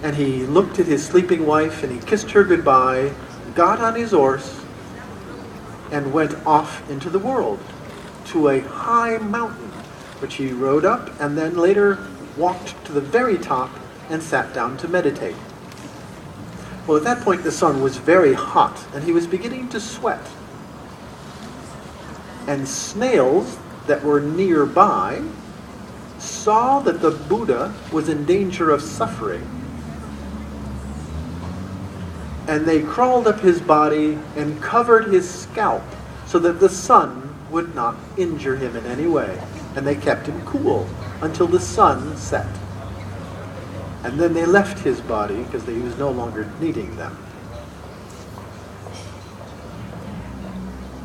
And he looked at his sleeping wife and he kissed her goodbye, got on his horse, and went off into the world to a high mountain, which he rode up and then later walked to the very top and sat down to meditate. Well, at that point the sun was very hot and he was beginning to sweat. And snails that were nearby saw that the Buddha was in danger of suffering. And they crawled up his body and covered his scalp so that the sun would not injure him in any way. And they kept him cool until the sun set. And then they left his body because he was no longer needing them.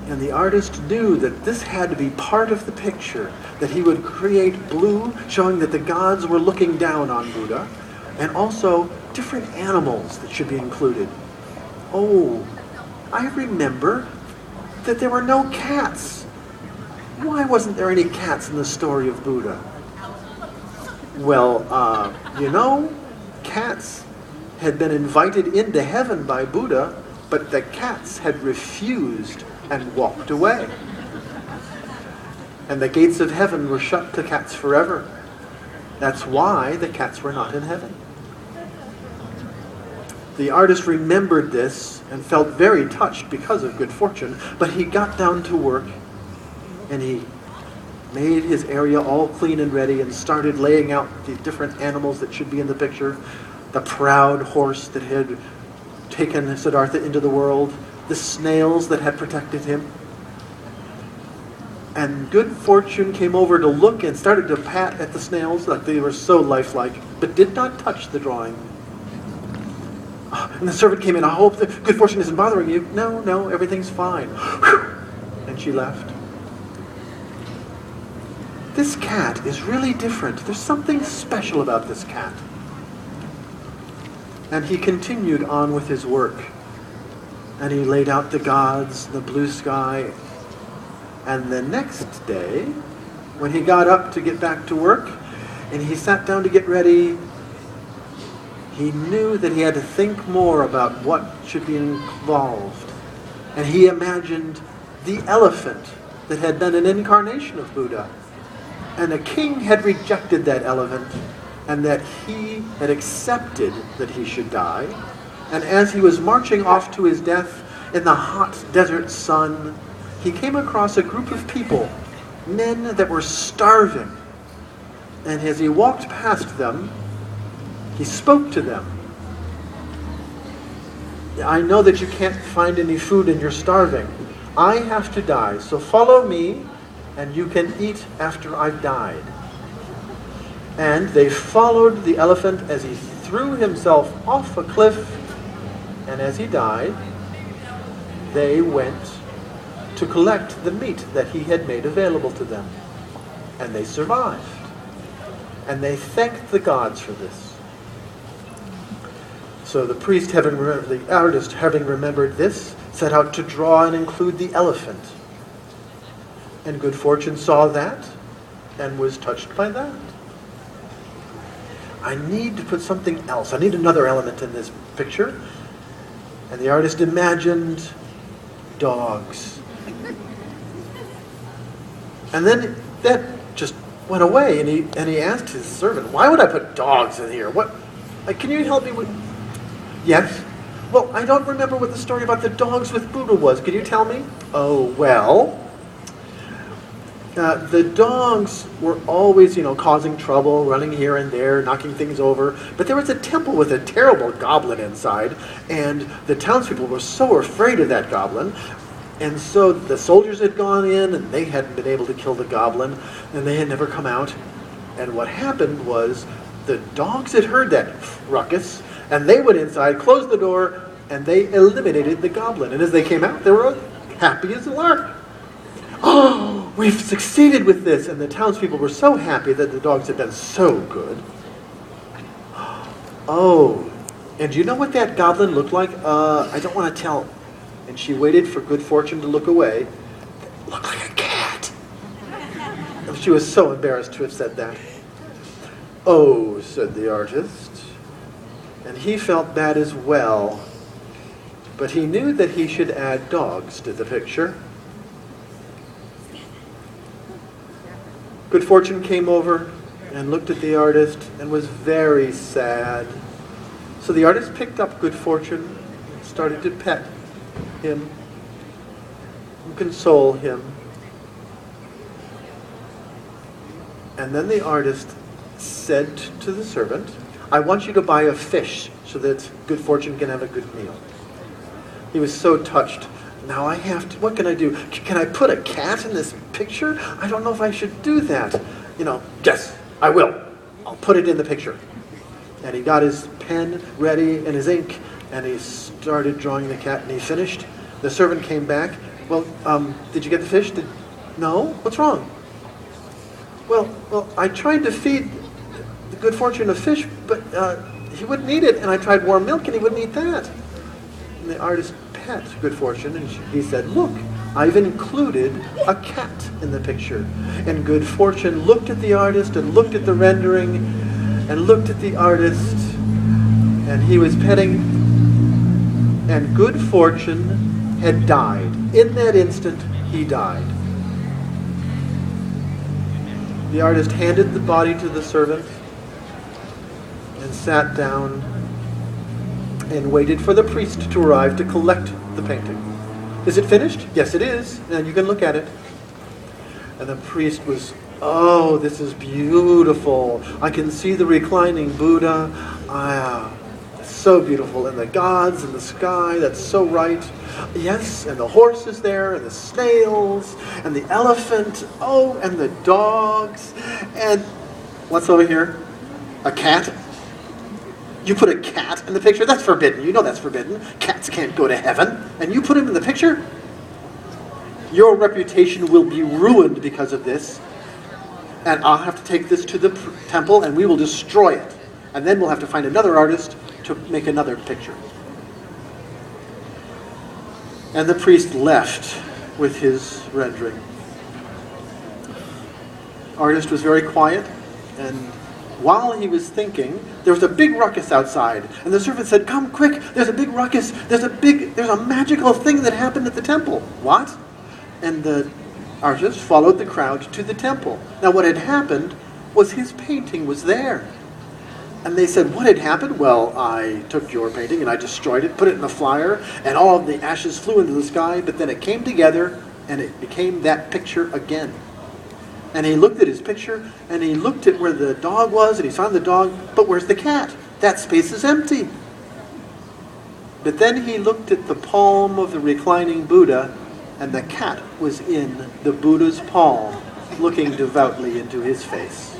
And the artist knew that this had to be part of the picture, that he would create blue, showing that the gods were looking down on Buddha, and also different animals that should be included. Oh, I remember that there were no cats. Why wasn't there any cats in the story of Buddha? Well, cats had been invited into heaven by Buddha, but the cats had refused and walked away. And the gates of heaven were shut to cats forever. That's why the cats were not in heaven. The artist remembered this and felt very touched because of good fortune, but he got down to work and he made his area all clean and ready and started laying out the different animals that should be in the picture. The proud horse that had taken Siddhartha into the world, the snails that had protected him. And good fortune came over to look and started to pat at the snails like they were so lifelike, but did not touch the drawing. And the servant came in, I hope that good fortune isn't bothering you. No, everything's fine. And she left. This cat is really different. There's something special about this cat. And he continued on with his work. And he laid out the gods, the blue sky. And the next day, when he got up to get back to work, and he sat down to get ready, he knew that he had to think more about what should be involved. And he imagined the elephant that had been an incarnation of Buddha. And the king had rejected that elephant, and that he had accepted that he should die. And as he was marching off to his death in the hot desert sun, he came across a group of people, men that were starving. And as he walked past them, he spoke to them. I know that you can't find any food and you're starving. I have to die, so follow me and you can eat after I've died. And they followed the elephant as he threw himself off a cliff, and as he died, they went to collect the meat that he had made available to them. And they survived. And they thanked the gods for this. So the priest, the artist, having remembered this, set out to draw and include the elephant. And good fortune saw that and was touched by that. I need to put something else. I need another element in this picture. And the artist imagined dogs. And then that just went away, and he asked his servant, why would I put dogs in here? What? Can you help me with... Yes? Well, I don't remember what the story about the dogs with Buddha was. Can you tell me? Oh, well... the dogs were always, causing trouble, running here and there, knocking things over. But there was a temple with a terrible goblin inside, and the townspeople were so afraid of that goblin. And so the soldiers had gone in, and they hadn't been able to kill the goblin, and they had never come out. And what happened was the dogs had heard that ruckus, and they went inside, closed the door, and they eliminated the goblin. And as they came out, they were happy as a lark. Oh, we've succeeded with this. And the townspeople were so happy that the dogs had been so good. Oh, and do you know what that goblin looked like? I don't want to tell. And she waited for good fortune to look away. It looked like a cat. She was so embarrassed to have said that. Oh, said the artist, And he felt bad as well. But he knew that he should add dogs to the picture. Good Fortune came over and looked at the artist and was very sad. So the artist picked up Good Fortune and started to pet him and console him. And then the artist said to the servant, I want you to buy a fish so that Good Fortune can have a good meal. He was so touched. Now I have to, what can I do? Can I put a cat in this picture? I don't know if I should do that. Yes, I will. I'll put it in the picture. And he got his pen ready and his ink, and he started drawing the cat, and he finished. The servant came back. Well, did you get the fish? No? What's wrong? Well, I tried to feed the Good Fortune a fish, but he wouldn't eat it, and I tried warm milk, and he wouldn't eat that. And the artist pet Good Fortune, and he said, look, I've included a cat in the picture. And Good Fortune looked at the artist and looked at the rendering and looked at the artist, and he was petting, and Good Fortune had died. In that instant, he died. The artist handed the body to the servant and sat down and waited for the priest to arrive to collect the painting. Is it finished? Yes, it is. And you can look at it. And the priest was, oh, this is beautiful. I can see the reclining Buddha. It's so beautiful. And the gods and the sky, that's so right. Yes, and the horse is there, and the snails, and the elephant, oh, and the dogs. And what's over here? A cat? You put a cat in the picture? That's forbidden. You know that's forbidden. Cats can't go to heaven. And you put him in the picture? Your reputation will be ruined because of this. And I'll have to take this to the temple and we will destroy it. And then we'll have to find another artist to make another picture. And the priest left with his rendering. The artist was very quiet, and while he was thinking, there was a big ruckus outside. And the servant said, come quick, there's a big ruckus. There's a magical thing that happened at the temple. What? And the artist followed the crowd to the temple. Now what had happened was his painting was there. And they said, what had happened? Well, I took your painting and I destroyed it, put it in a flyer, and all of the ashes flew into the sky, but then it came together and it became that picture again. And he looked at his picture, and he looked at where the dog was, and he found the dog, but where's the cat? That space is empty. But then he looked at the palm of the reclining Buddha, and the cat was in the Buddha's palm, looking devoutly into his face.